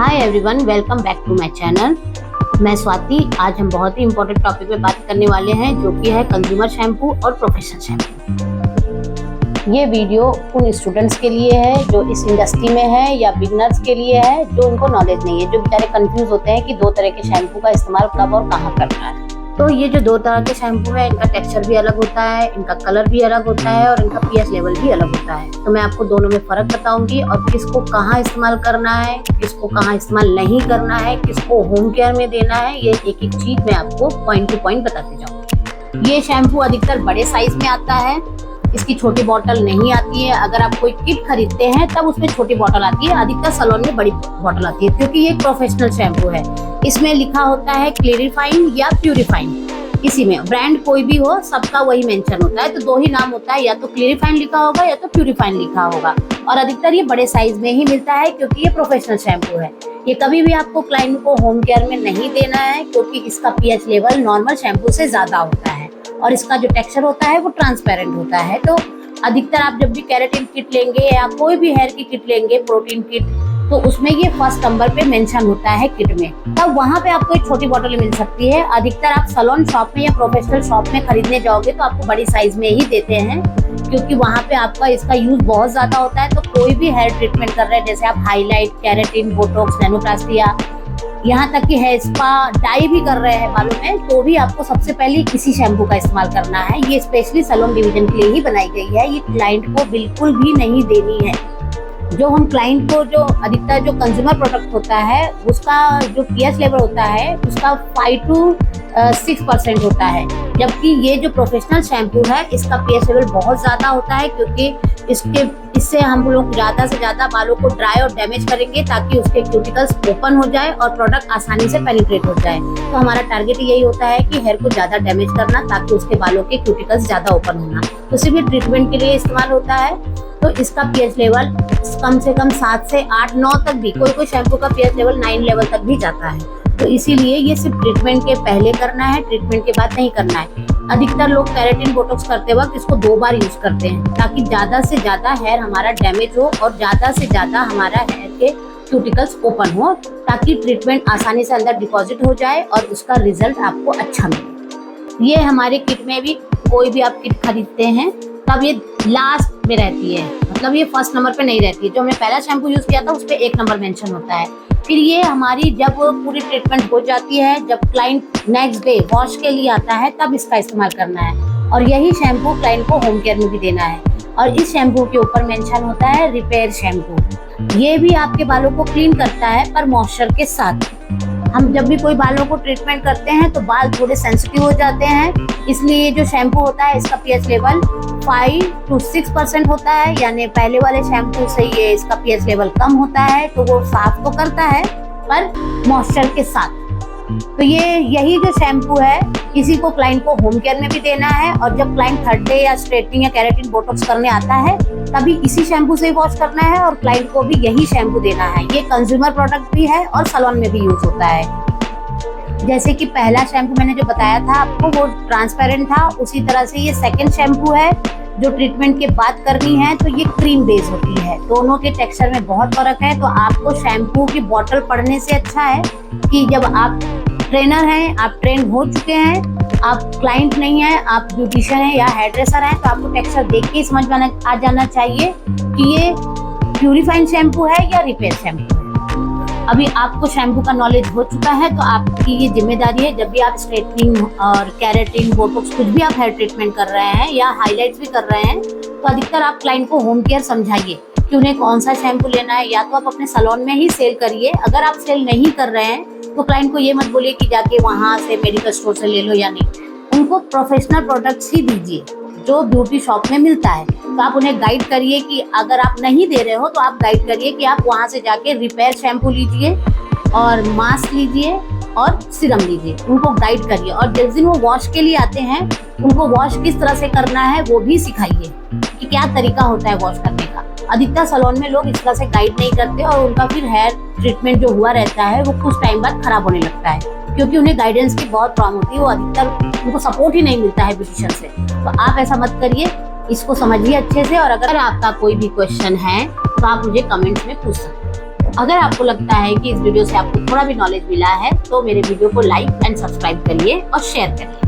Hi everyone, welcome back to my channel. मैं स्वाति। आज हम बहुत ही इम्पोर्टेंट टॉपिक पे बात करने वाले हैं, जो कि है कंज्यूमर शैम्पू और प्रोफेशनल शैम्पू। ये वीडियो उन स्टूडेंट्स के लिए है जो इस इंडस्ट्री में है, या बिगनर्स के लिए है जो उनको नॉलेज नहीं है, जो बेचारे कंफ्यूज होते हैं कि दो तरह के शैम्पू का इस्तेमाल कब और कहाँ करना है। तो ये जो दो तरह के शैम्पू है, इनका टेक्सचर भी अलग होता है, इनका कलर भी अलग होता है और इनका पीएच लेवल भी अलग होता है। तो मैं आपको दोनों में फर्क बताऊंगी और किसको कहाँ इस्तेमाल करना है, किसको कहाँ इस्तेमाल नहीं करना है, किसको होम केयर में देना है, ये एक एक चीज मैं आपको पॉइंट टू पॉइंट बताते जाऊंगी। ये शैम्पू अधिकतर बड़े साइज में आता है, इसकी छोटी बोतल नहीं आती है। अगर आप कोई किट खरीदते हैं तब उसमें छोटी बोतल आती है, अधिकतर सैलून में बड़ी बोतल आती है, क्योंकि ये एक प्रोफेशनल शैम्पू है। इसमें लिखा होता है क्लेरिफाइंग या प्यूरिफाइंग। इसी में ब्रांड कोई भी हो, सबका वही मेंशन होता है। तो दो ही नाम होता है, या तो क्लेरिफाइंग लिखा होगा या तो प्यूरिफाइंग लिखा होगा। और अधिकतर ये बड़े साइज में ही मिलता है, क्योंकि ये प्रोफेशनल शैम्पू है। ये कभी भी आपको क्लाइंट को होम केयर में नहीं देना है, क्योंकि इसका पीएच लेवल नॉर्मल शैम्पू से ज्यादा होता है और इसका जो टेक्सचर होता है वो ट्रांसपेरेंट होता है। तो अधिकतर आप जब भी केराटिन किट लेंगे या कोई भी हेयर की किट लेंगे, प्रोटीन किट, तो उसमें ये फर्स्ट नंबर पे मेंशन होता है किट में। तब वहां पे आपको एक छोटी बोतल मिल सकती है। अधिकतर आप सैलून शॉप में या प्रोफेशनल शॉप में खरीदने जाओगे तो आपको बड़ी साइज में ही देते हैं, क्योंकि वहां पे आपका इसका यूज बहुत ज्यादा होता है। तो कोई भी हेयर ट्रीटमेंट कर रहे हैं, जैसे आप हाईलाइट, केराटिन, बोटॉक्स, नैनोप्लास्टी, यहाँ तक कि हेयर स्पा, डाई भी कर रहे हैं बालों में, तो भी आपको सबसे पहले इसी शैम्पू का इस्तेमाल करना है। ये स्पेशली सैलून डिवीजन के लिए ही बनाई गई है। ये क्लाइंट को बिल्कुल भी नहीं देनी है। जो हम क्लाइंट को, जो अधिकतर जो कंज्यूमर प्रोडक्ट होता है, उसका जो पीएच लेवल होता है उसका 5 to 6% होता है, जबकि ये जो प्रोफेशनल शैम्पू है इसका पीएच लेवल बहुत ज्यादा होता है, क्योंकि इससे हम लोग ज्यादा से ज्यादा बालों को ड्राई और डैमेज करेंगे, ताकि उसके क्यूटिकल्स ओपन हो जाए और प्रोडक्ट आसानी से पेनिट्रेट हो जाए। तो हमारा टारगेट यही होता है कि हेयर को ज्यादा डैमेज करना, ताकि उसके बालों के क्यूटिकल्स ज्यादा ओपन होना। तो सिर्फ ट्रीटमेंट के लिए इस्तेमाल होता है। तो इसका पीएच लेवल कम से कम 7 से 8, 9 तक भी, कोई शैम्पू का पीएच लेवल 9 लेवल तक भी जाता है। तो इसीलिए ये सिर्फ ट्रीटमेंट के पहले करना है, ट्रीटमेंट के बाद नहीं करना है। अधिकतर लोग केराटिन बोटॉक्स करते वक्त इसको 2 बार यूज करते हैं, ताकि ज्यादा से ज्यादा हेयर हमारा डैमेज हो और ज्यादा से ज्यादा हमारा हेयर के क्यूटिकल्स ओपन हो, ताकि ट्रीटमेंट आसानी से अंदर डिपॉजिट हो जाए और उसका रिजल्ट आपको अच्छा मिले। ये हमारे किट में भी, कोई भी आप किट खरीदते हैं तब ये लास्ट में रहती है, मतलब ये फर्स्ट नंबर पे नहीं रहती है। जो हमने पहला शैम्पू यूज किया था उस पे 1 नंबर मेंशन होता है। फिर ये हमारी जब पूरी ट्रीटमेंट हो जाती है, जब क्लाइंट नेक्स्ट डे वॉश के लिए आता है, तब इसका इस्तेमाल करना है। और यही शैम्पू क्लाइंट को होम केयर में भी देना है। और इस शैम्पू के ऊपर मेंशन होता है रिपेयर शैम्पू। ये भी आपके बालों को क्लीन करता है, पर मॉइस्चर के साथ। हम जब भी कोई बालों को ट्रीटमेंट करते हैं तो बाल थोड़े सेंसिटिव हो जाते हैं, इसलिए जो शैम्पू होता है इसका पीएच लेवल 5 to 6% होता है। यानी पहले वाले शैम्पू से ये इसका पीएच लेवल कम होता है, तो वो साफ तो करता है पर मॉइस्चर के साथ। तो यही जो शैम्पू है, इसी को क्लाइंट को होम केयर में भी देना है। और जब क्लाइंट 3rd डे या स्ट्रेटनिंग या केराटिन बोटॉक्स करने आता है, तभी इसी शैम्पू से वॉश करना है और क्लाइंट को भी यही शैम्पू देना है। ये कंज्यूमर प्रोडक्ट भी है और सैलून में भी यूज होता है। जैसे कि पहला शैम्पू मैंने जो बताया था आपको, वो ट्रांसपेरेंट था, उसी तरह से ये सेकंड शैम्पू है जो ट्रीटमेंट के बाद करनी है, तो ये क्रीम बेस होती है। दोनों के टेक्सचर में बहुत फर्क है। तो आपको शैम्पू की बोतल पढ़ने से अच्छा है कि जब आप ट्रेनर हैं, आप ट्रेन हो चुके हैं, आप क्लाइंट नहीं है, आप ब्यूटिशियन है या हेयर ड्रेसर है, तो आपको टेक्सचर देख के समझ में आ जाना चाहिए कि ये प्यूरिफाइंग शैम्पू है या रिपेयर शैम्पू है। अभी आपको शैम्पू का नॉलेज हो चुका है, तो आपकी ये जिम्मेदारी है, जब भी आप स्ट्रेटनिंग और केराटिन, बोटॉक्स, कुछ भी आप हेयर ट्रीटमेंट कर रहे हैं या हाईलाइट्स भी कर रहे हैं, तो अधिकतर आप क्लाइंट को होम केयर समझाइए कि उन्हें कौन सा शैम्पू लेना है। या तो आप अपने सैलून में ही सेल करिए। अगर आप सेल नहीं कर रहे हैं तो क्लाइंट को ये मत बोलिए कि जाके वहां से मेडिकल स्टोर से ले लो या नहीं। उनको प्रोफेशनल प्रोडक्ट्स ही दीजिए जो ब्यूटी शॉप में मिलता है। तो आप उन्हें गाइड करिए कि अगर आप नहीं दे रहे हो तो आप गाइड करिए कि आप वहां से जाके रिपेयर शैम्पू लीजिए और मास्क लीजिए और सीरम लीजिए। उनको गाइड करिए। और जिस दिन वो वॉश के लिए आते हैं, उनको वॉश किस तरह से करना है वो भी सिखाइए कि क्या तरीका होता है वॉश करने का। अधिकतर सैलून में लोग इस तरह से गाइड नहीं करते और उनका फिर हेयर ट्रीटमेंट जो हुआ रहता है वो कुछ टाइम बाद खराब होने लगता है, क्योंकि उन्हें गाइडेंस की बहुत प्रॉब्लम होती है। वो अधिकतर उनको सपोर्ट ही नहीं मिलता है ब्यूटिशियन से। तो आप ऐसा मत करिए, इसको समझिए अच्छे से। और अगर आपका कोई भी क्वेश्चन है तो आप मुझे कमेंट्स में पूछ सकते हैं। अगर आपको लगता है कि इस वीडियो से आपको थोड़ा भी नॉलेज मिला है तो मेरे वीडियो को लाइक एंड सब्सक्राइब करिए और शेयर करिए।